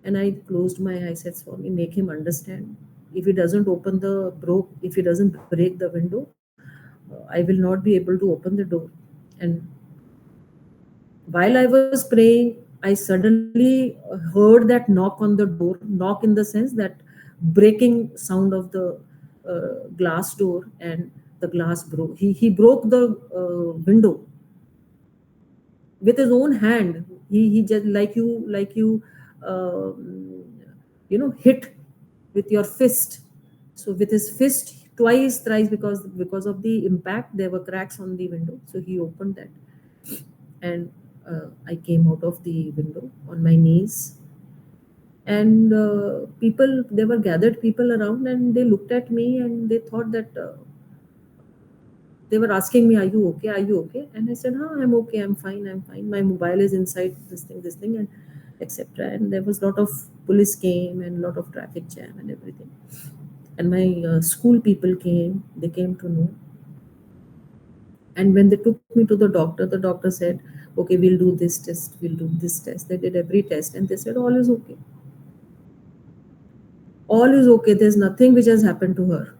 And I closed my eyes. Said, Swami, make him understand. If he doesn't if he doesn't break the window, I will not be able to open the door. And while I was praying, I suddenly heard that knock on the door, knock in the sense that breaking sound of the glass door, and the glass broke. He broke the window with his own hand. He just hit with your fist. So with his fist twice, thrice, because of the impact, there were cracks on the window. So he opened that, and I came out of the window on my knees. And people, there were gathered people around, and they looked at me and they thought that. They were asking me, are you okay? Are you okay? And I said, I'm okay. I'm fine. I'm fine. My mobile is inside this thing, and etc. And there was a lot of police came and a lot of traffic jam and everything. And my school people came. They came to know. And when they took me to the doctor said, okay, we'll do this test. We'll do this test. They did every test and they said, all is okay. All is okay. There's nothing which has happened to her.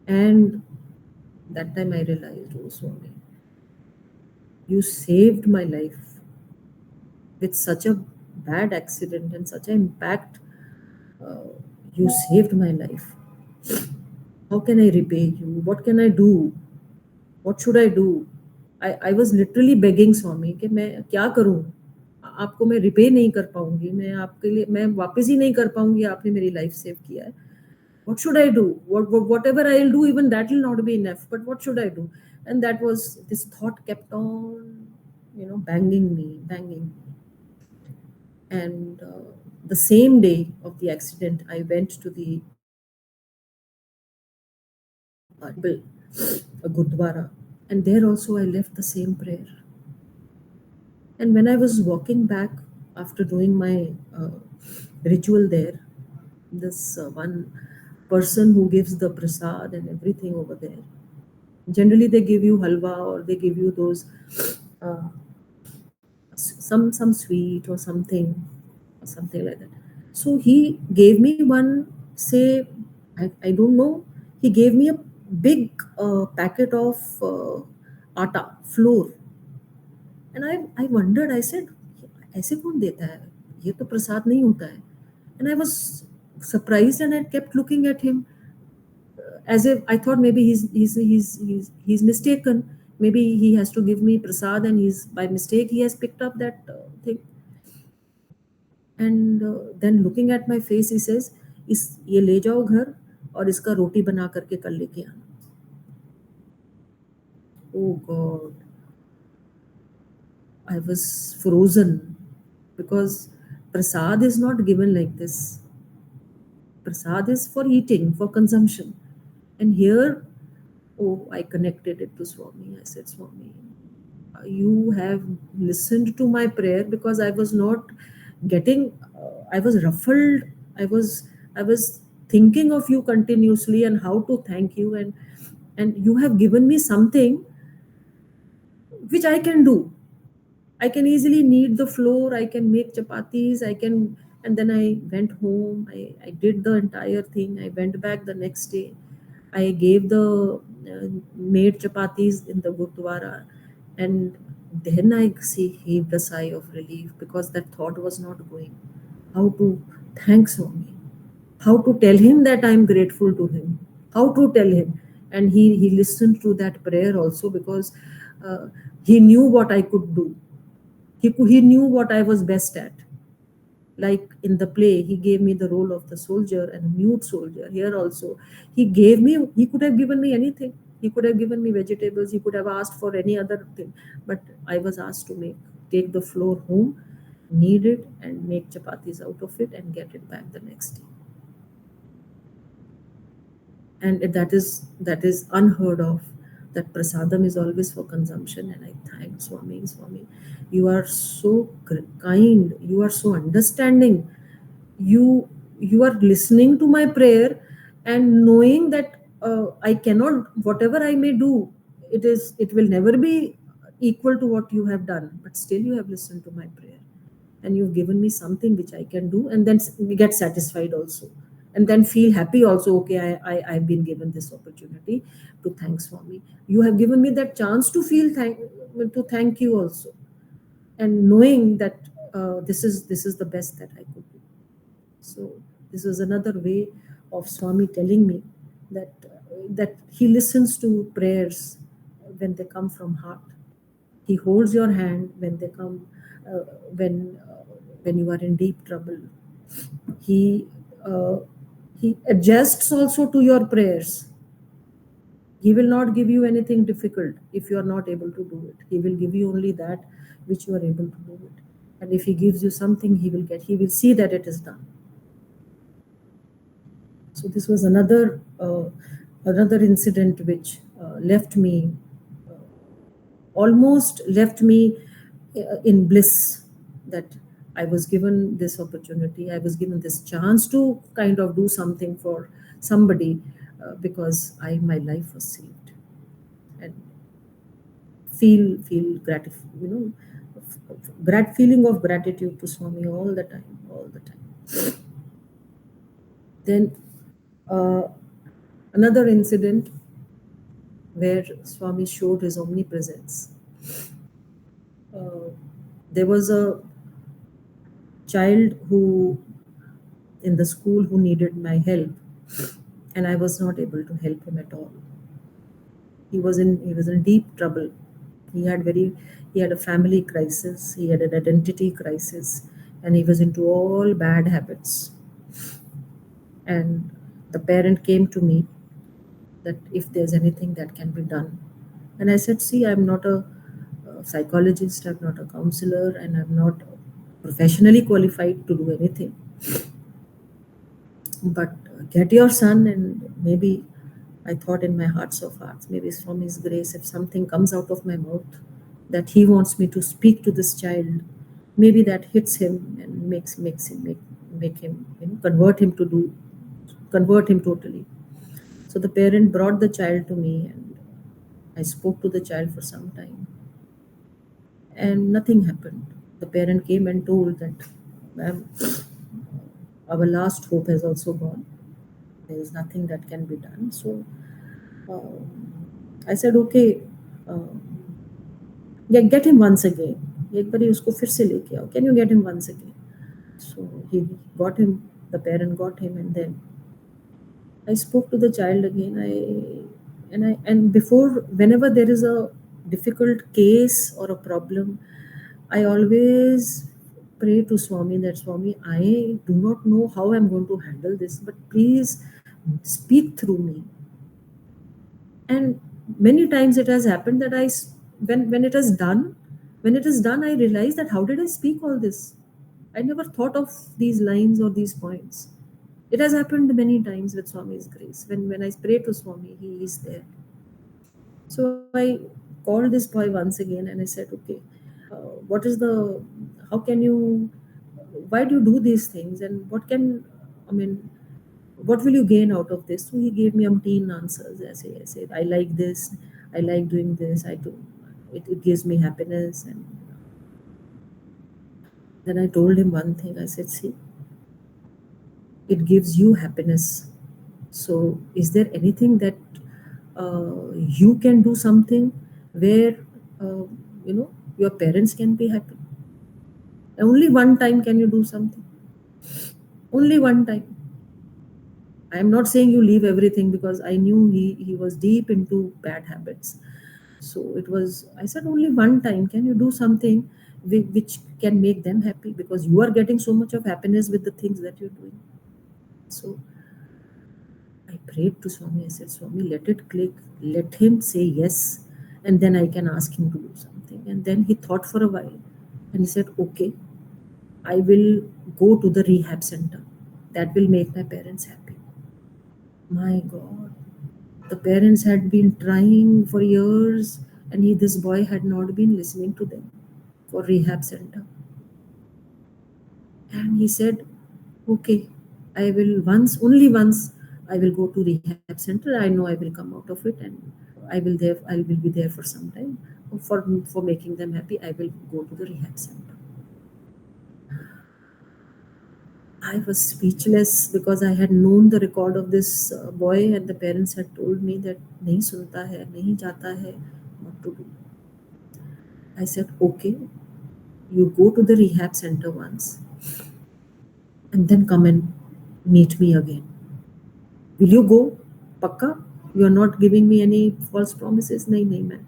And that time I realized, oh, Swami, you saved my life with such a bad accident and such an impact. Uh, you saved my life. How can I repay you? What can I do? What should I do? I was literally begging Swami कि मैं क्या करूं? आपको मैं repay नहीं कर पाऊंगी, मैं आपके लिए मैं वापस ही नहीं कर पाऊंगी, आपने मेरी लाइफ सेव किया है. What should I do? Whatever I'll do, even that will not be enough. But what should I do? And that was, this thought kept on, banging me, banging me. And the same day of the accident, I went to the temple, a Gurdwara, and there also I left the same prayer. And when I was walking back after doing my ritual there, this one person who gives the prasad and everything over there, generally they give you halwa or they give you those uh, some sweet or something like that. So he gave me one, say, I don't know, he gave me a big packet of atta flour. And I wondered, I said, ऐसे कौन देता है, ये तो प्रसाद नहीं होता है. And I was surprised and I kept looking at him as if I thought maybe he's mistaken. Maybe he has to give me prasad and he's by mistake he has picked up that thing. And then looking at my face, he says, इस ये ले जाओ घर और इसका रोटी बना करके कल लेके आना. Oh God, I was frozen, because prasad is not given like this. Prasad is for eating, for consumption. And here, oh, I connected it to Swami. I said, Swami, you have listened to my prayer, because I was not getting, I was ruffled. I was, I was thinking of you continuously and how to thank you. And you have given me something which I can do. I can easily knead the flour, I can make chapatis, I can. And then I went home, I did the entire thing. I went back the next day. I gave the made chapatis in the Gurdwara. And then I heaved a sigh of relief, because that thought was not going. How to thank Swami, how to tell him that I'm grateful to him, how to tell him. And he listened to that prayer also, because he knew what I could do. He knew what I was best at. Like in the play, he gave me the role of the soldier and a mute soldier. Here also, he could have given me anything. He could have given me vegetables. He could have asked for any other thing. But I was asked to take the flour home, knead it, and make chapatis out of it and get it back the next day. And that is unheard of. That prasadam is always for consumption. And I thank Swami, you are so kind, you are so understanding, you are listening to my prayer, and knowing that I cannot, whatever I may do, it will never be equal to what you have done, but still you have listened to my prayer, and you've given me something which I can do, and then get satisfied also, and then feel happy also. Okay, I've been given this opportunity to thank Swami. You have given me that chance to thank you also, and knowing that this is the best that I could do. So this was another way of Swami telling me that he listens to prayers when they come from heart. He holds your hand when they come, uh, when uh, when you are in deep trouble. He uh, he adjusts also to your prayers. He will not give you anything difficult if you are not able to do it. He will give you only that which you are able to do it. And if he gives you something, he will see that it is done. So this was another incident which almost left me in bliss, that I was given this opportunity, I was given this chance to kind of do something for somebody, because my life was saved. And feel feeling of gratitude to Swami all the time, all the time. Then another incident where Swami showed his omnipresence. There was a child who in the school who needed my help, and I was not able to help him at all. He was in deep trouble. He had very, he had a family crisis, he had an identity crisis, and he was into all bad habits. And the parent came to me that if there's anything that can be done. And I said, see, I'm not a psychologist, I'm not a counselor, and I'm not professionally qualified to do anything. But get your son, and maybe I thought in my hearts of hearts, maybe it's from His grace, if something comes out of my mouth that He wants me to speak to this child, maybe that hits him and makes him make him, convert him totally. So the parent brought the child to me, and I spoke to the child for some time, and nothing happened. The parent came and told that, ma'am, our last hope has also gone. There is nothing that can be done. So I said, okay, get him once again. एक बारी उसको फिर से लेके आओ. Can you get him once again? So he got him. The parent got him, and then I spoke to the child again. And before, whenever there is a difficult case or a problem, I always pray to Swami that, Swami, I do not know how I'm going to handle this, but please speak through me. And many times it has happened that when it is done, I realize that how did I speak all this? I never thought of these lines or these points. It has happened many times with Swami's grace. When I pray to Swami, he is there. So I called this boy once again and I said, okay, what is the, how can you, why do you do these things, and what can, I mean, what will you gain out of this? So he gave me umpteen answers. I said, I like this, I like doing this, I do, it gives me happiness. And then I told him one thing. I said, see, it gives you happiness. So is there anything that you can do something where uh, your parents can be happy? Only one time can you do something. Only one time. I am not saying you leave everything, because I knew he was deep into bad habits. So it was, I said, only one time can you do something which can make them happy, because you are getting so much of happiness with the things that you're doing. So I prayed to Swami. I said, Swami, let it click. Let him say yes. And then I can ask him to do something. And then he thought for a while. And he said, okay, I will go to the rehab center. That will make my parents happy. My God. The parents had been trying for years, and this boy had not been listening to them for rehab center. And he said, okay, I will only once, I will go to rehab center. I know I will come out of it, and I will be there for some time. For making them happy, I will go to the rehab center. I was speechless, because I had known the record of this boy, and the parents had told me that nahi sunta hai, nahi jata hai, what to do. I said, okay, you go to the rehab center once, and then come and meet me again. Will you go? Pakka? You are not giving me any false promises? Nahi, nahi, man.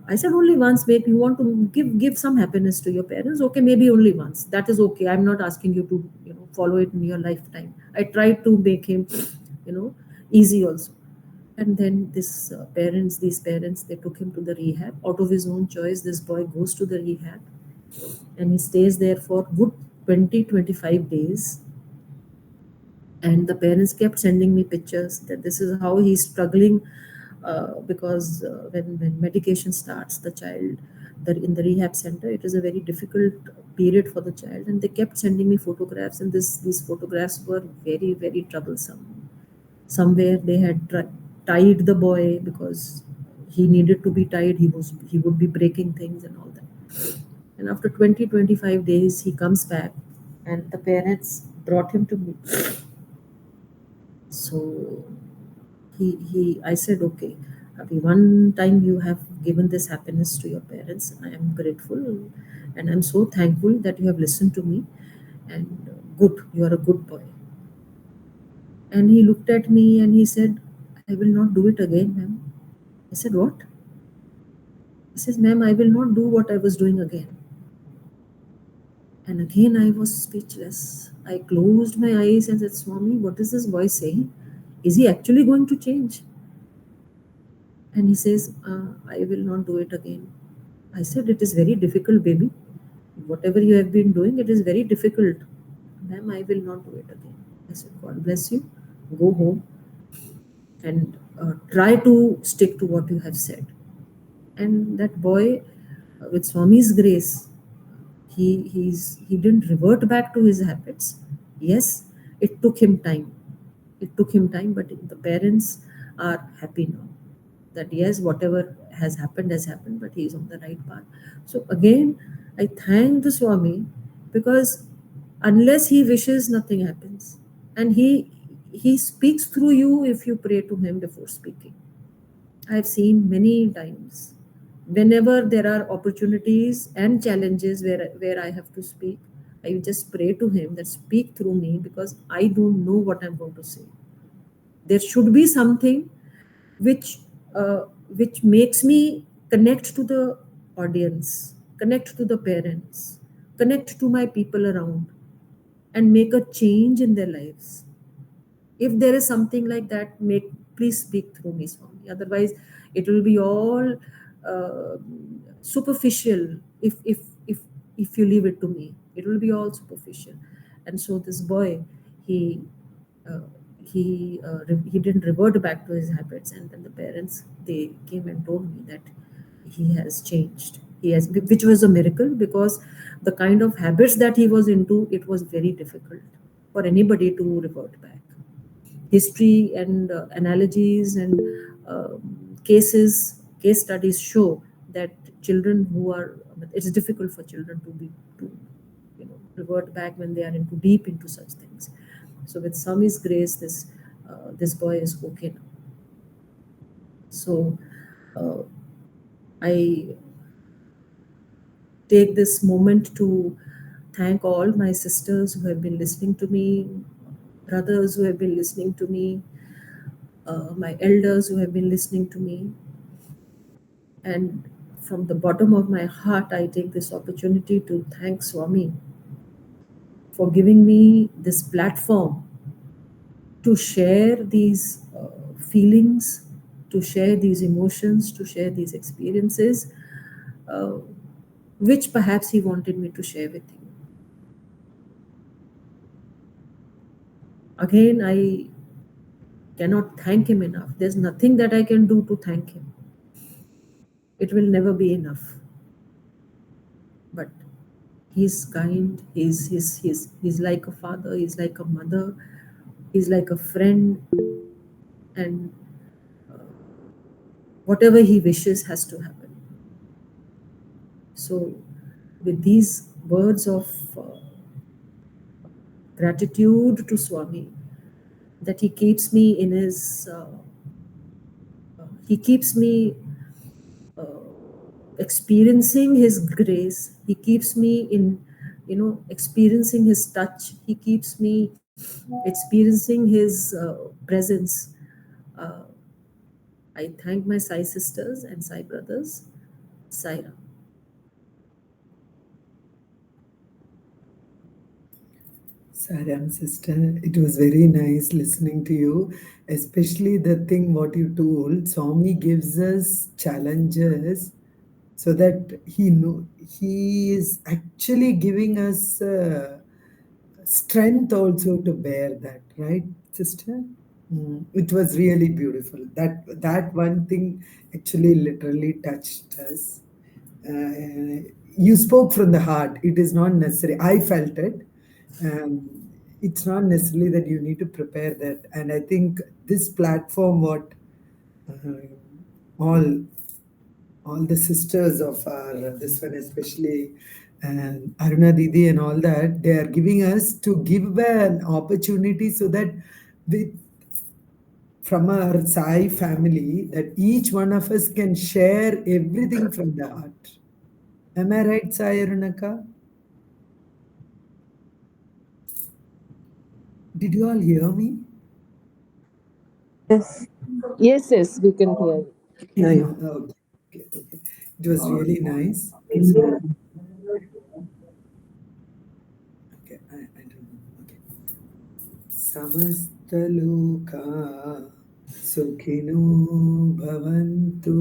I said, only once. Maybe you want to give some happiness to your parents. Okay, maybe only once. That is okay. I'm not asking you to follow it in your lifetime. I tried to make him easy also. And then these parents, they took him to the rehab out of his own choice. This boy goes to the rehab, and he stays there for good 20-25 days. And the parents kept sending me pictures that this is how he's struggling, because when medication starts, the child, in the rehab center, it is a very difficult period for the child. And they kept sending me photographs, and these photographs were very, very troublesome. Somewhere they had tied the boy, because he needed to be tied. He would be breaking things and all that. And after 20-25 days, he comes back, and the parents brought him to me. So I said, okay, Abhi, one time you have given this happiness to your parents. I am grateful, and I'm so thankful that you have listened to me. And good, you are a good boy. And he looked at me and he said, I will not do it again, ma'am. I said, what? He says, "Ma'am, I will not do what I was doing again." And again, I was speechless. I closed my eyes and said, "Swami, what is this boy saying? Is he actually going to change?" And he says, "I will not do it again." I said, "It is very difficult, baby. Whatever you have been doing, it is very difficult." "Ma'am, I will not do it again." I said, "God bless you. Go home and try to stick to what you have said." And that boy, with Swami's grace, he didn't revert back to his habits. Yes, it took him time. It took him time, but the parents are happy now that yes, whatever has happened, but he is on the right path. So again, I thank the Swami, because unless he wishes, nothing happens, and he speaks through you if you pray to him before speaking. I've seen many times. Whenever there are opportunities and challenges where I have to speak, I just pray to him that speak through me, because I don't know what I'm going to say. There should be something which which makes me connect to the audience, connect to the parents, connect to my people around, and make a change in their lives. If there is something like that, make please speak through me, Swami. Otherwise, it will be all uh, superficial. If if if if you leave it to me, it will be all superficial. And so this boy, he uh, he didn't revert back to his habits, and then the parents, they came and told me that he has changed. He has, which was a miracle, because the kind of habits that he was into, it was very difficult for anybody to revert back. History and analogies and case studies show that children who are, it's difficult for children to be to revert back when they are into deep into such things. So with Swami's grace, this boy is okay now. So uh, I take this moment to thank all my sisters who have been listening to me, brothers who have been listening to me, my elders who have been listening to me. And from the bottom of my heart, I take this opportunity to thank Swami for giving me this platform to share these feelings, to share these emotions, to share these experiences, uh, which perhaps he wanted me to share with you. Again, I cannot thank him enough. There's nothing that I can do to thank him. It will never be enough. But he's kind, he's like a father, he's like a mother, he's like a friend, and whatever he wishes has to happen. So, with these words of gratitude to Swami, that he keeps me in his, he keeps me experiencing his grace, he keeps me in, experiencing his touch, he keeps me experiencing his presence. uh, I thank my Sai sisters and Sai brothers. Sairam.
Saram, sister, it was very nice listening to you, especially the thing what you told. Swami gives us challenges so that he is actually giving us strength also to bear that, right, sister? It was really beautiful. That one thing actually literally touched us. You spoke from the heart. It is not necessary. I felt it. It's not necessarily that you need to prepare that. And I think this platform, what uh, all all the sisters of our this one especially, and Aruna Didi and all that, they are giving us to give an opportunity so that with from our Sai family, that each one of us can share everything from the heart. Am I right, Sai Arunaka? Did you all hear me?
Yes. Yes, yes, we can hear you.
Yeah, yeah. Okay, okay, okay. It was really nice. So, okay, I don't know. Okay. Samastaloka Sukhino Bhavantu.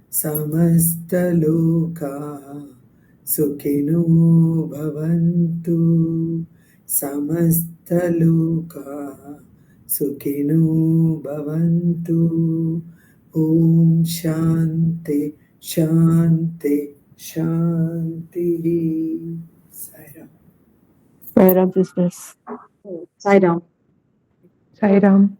Samastaloka Sukhino Bhavantu. Samastaloka Sukhino Bhavantu. Om Shanti Shanti Shanti. Sairam.
Sairam sisters.
Sairam.
Sairam.